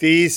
30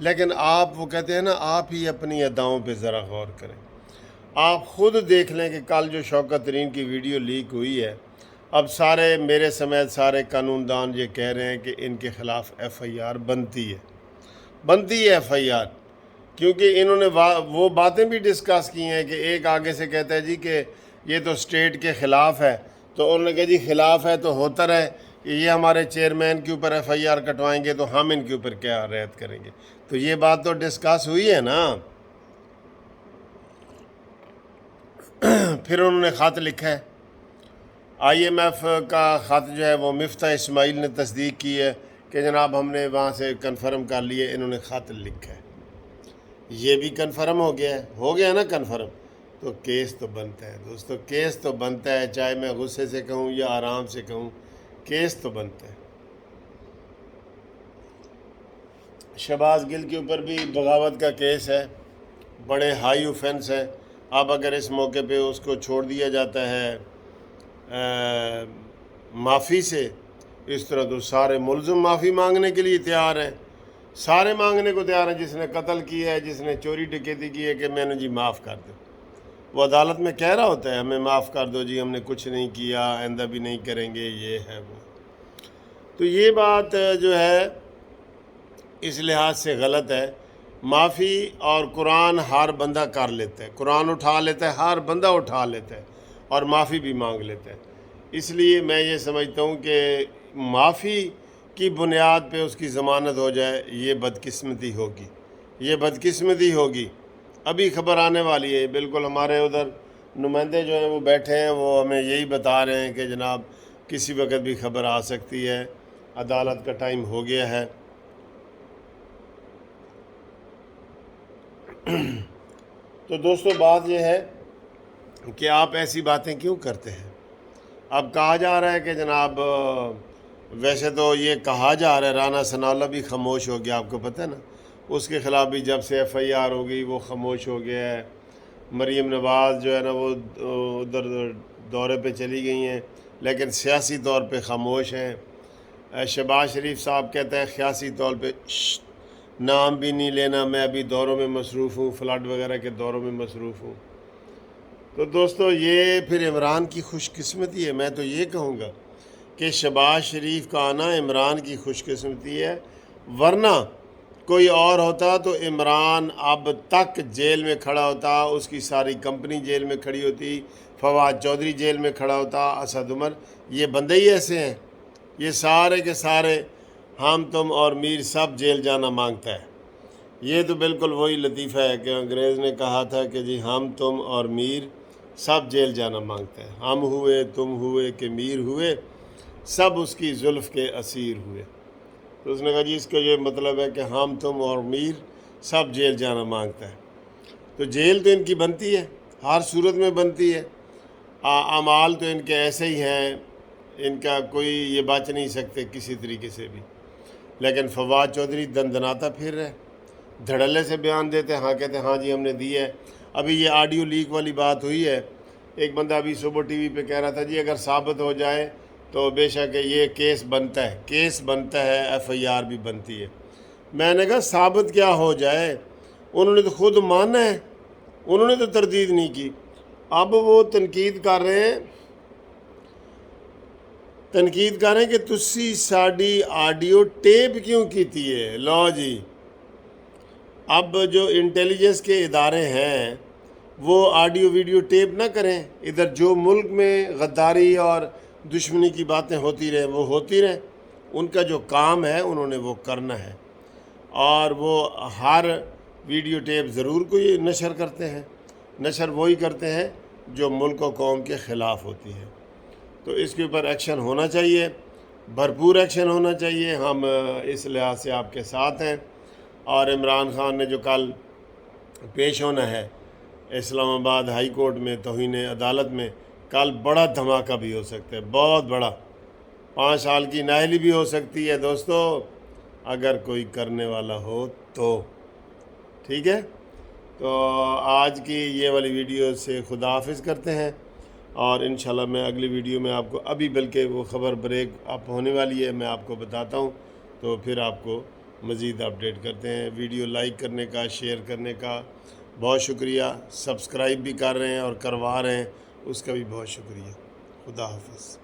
لیکن آپ وہ کہتے ہیں نا آپ ہی اپنی اداؤں پہ ذرا غور کریں. آپ خود دیکھ لیں کہ کل جو شوکت ترین کی ویڈیو لیک ہوئی ہے، اب سارے میرے سمیت سارے قانون دان یہ کہہ رہے ہیں کہ ان کے خلاف ایف آئی آر بنتی ہے ایف آئی آر، کیونکہ انہوں نے وہ باتیں بھی ڈسکس کی ہیں کہ ایک آگے سے کہتا ہے جی کہ یہ تو اسٹیٹ کے خلاف ہے، تو انہوں نے کہا جی خلاف ہے تو ہوتا رہے، یہ ہمارے چیئرمین کے اوپر ایف آئی آر کٹوائیں گے تو ہم ان کے اوپر کیا رعایت کریں گے. تو یہ بات تو ڈسکس ہوئی ہے نا. پھر انہوں نے خط لکھا ہے، آئی ایم ایف کا خط جو ہے وہ مفتاح اسماعیل نے تصدیق کی ہے کہ جناب ہم نے وہاں سے کنفرم کر لیے، انہوں نے خط لکھا ہے. یہ بھی کنفرم ہو گیا نا کنفرم. تو کیس تو بنتا ہے دوستو، کیس تو بنتا ہے، چاہے میں غصے سے کہوں یا آرام سے کہوں، کیس تو بنتا ہے. شہباز گل کے اوپر بھی بغاوت کا کیس ہے، بڑے ہائی اوفینس ہے. اب اگر اس موقع پہ اس کو چھوڑ دیا جاتا ہے معافی سے، اس طرح تو سارے ملزم معافی مانگنے کے لیے تیار ہیں، سارے مانگنے کو تیار ہیں. جس نے قتل کیا ہے، جس نے چوری ڈکیتی کی ہے کہ میں نے جی معاف کر دو، وہ عدالت میں کہہ رہا ہوتا ہے ہمیں معاف کر دو جی، ہم نے کچھ نہیں کیا، آئندہ بھی نہیں کریں گے، یہ ہے وہ. تو یہ بات جو ہے اس لحاظ سے غلط ہے. معافی اور قرآن ہر بندہ کر لیتا ہے، قرآن اٹھا لیتا ہے، ہر بندہ اٹھا لیتا ہے اور معافی بھی مانگ لیتا ہے. اس لیے میں یہ سمجھتا ہوں کہ معافی کی بنیاد پہ اس کی ضمانت ہو جائے، یہ بدقسمتی ہوگی. ابھی خبر آنے والی ہے، بالکل ہمارے ادھر نمائندے جو ہیں وہ بیٹھے ہیں، وہ ہمیں یہی بتا رہے ہیں کہ جناب کسی وقت بھی خبر آ سکتی ہے، عدالت کا ٹائم ہو گیا ہے. تو دوستو بات یہ ہے کہ آپ ایسی باتیں کیوں کرتے ہیں؟ اب کہا جا رہا ہے کہ جناب ویسے تو یہ کہا جا رہا ہے رانا ثناءاللہ بھی خاموش ہو گیا، آپ کو پتہ ہے نا، اس کے خلاف بھی جب سے ایف آئی آر ہو گئی وہ خاموش ہو گیا ہے. مریم نواز جو ہے نا وہ ادھر دورے پہ چلی گئی ہیں لیکن سیاسی طور پہ خاموش ہیں. شہباز شریف صاحب کہتے ہیں سیاسی طور پہ نام بھی نہیں لینا، میں ابھی دوروں میں مصروف ہوں، فلڈ وغیرہ کے دوروں میں مصروف ہوں. تو دوستو یہ پھر عمران کی خوش قسمتی ہے. میں تو یہ کہوں گا کہ شہباز شریف کا آنا عمران کی خوش قسمتی ہے، ورنہ کوئی اور ہوتا تو عمران اب تک جیل میں کھڑا ہوتا، اس کی ساری کمپنی جیل میں کھڑی ہوتی، فواد چودھری جیل میں کھڑا ہوتا، اسد عمر. یہ بندے ہی ایسے ہیں، یہ سارے کے سارے ہم تم اور میر سب جیل جانا مانگتا ہے. یہ تو بالکل وہی لطیفہ ہے کہ انگریز نے کہا تھا کہ جی ہم تم اور میر سب جیل جانا مانگتا ہے، ہم ہوئے تم ہوئے کہ میر ہوئے، سب اس کی زلف کے اسیر ہوئے. تو اس نے کہا جی اس کا یہ مطلب ہے کہ ہم تم اور میر سب جیل جانا مانگتا ہے. تو جیل تو ان کی بنتی ہے، ہر صورت میں بنتی ہے. اعمال تو ان کے ایسے ہی ہیں، ان کا کوئی یہ بچ نہیں سکتے کسی طریقے سے بھی. لیکن فواد چودھری دندناتا پھر رہے، دھڑلے سے بیان دیتے، ہاں کہتے ہیں ہاں جی ہم نے دی ہے. ابھی یہ آڈیو لیک والی بات ہوئی ہے، ایک بندہ ابھی صبح ٹی وی پہ کہہ رہا تھا جی اگر ثابت ہو جائے تو بے شک یہ کیس بنتا ہے، ایف آئی آر بھی بنتی ہے. میں نے کہا ثابت کیا ہو جائے، انہوں نے تو خود مانا ہے، انہوں نے تو تردید نہیں کی. اب وہ تنقید کر رہے ہیں کہ تسی ساڈی آڈیو ٹیپ کیوں کیتی ہے. لو جی، اب جو انٹیلیجنس کے ادارے ہیں وہ آڈیو ویڈیو ٹیپ نہ کریں. ادھر جو ملک میں غداری اور دشمنی کی باتیں ہوتی رہیں وہ ہوتی رہیں، ان کا جو کام ہے انہوں نے وہ کرنا ہے، اور وہ ہر ویڈیو ٹیپ ضرور کوئی نشر کرتے ہیں. نشر وہی کرتے ہیں جو ملک و قوم کے خلاف ہوتی ہے. تو اس کے اوپر ایکشن ہونا چاہیے، بھرپور ایکشن ہونا چاہیے. ہم اس لحاظ سے آپ کے ساتھ ہیں. اور عمران خان نے جو کل پیش ہونا ہے اسلام آباد ہائی کورٹ میں توہین عدالت میں، کل بڑا دھماکہ بھی ہو سکتا ہے، بہت بڑا. 5 سال کی نااہلی بھی ہو سکتی ہے دوستو، اگر کوئی کرنے والا ہو تو. ٹھیک ہے، تو آج کی یہ والی ویڈیو سے خدا حافظ کرتے ہیں، اور انشاءاللہ میں اگلی ویڈیو میں آپ کو بلکہ وہ خبر بریک اپ ہونے والی ہے، میں آپ کو بتاتا ہوں، تو پھر آپ کو مزید اپڈیٹ کرتے ہیں. ویڈیو لائک کرنے کا، شیئر کرنے کا بہت شکریہ. سبسکرائب بھی کر رہے ہیں اور کروا رہے ہیں، اس کا بھی بہت شکریہ. خدا حافظ.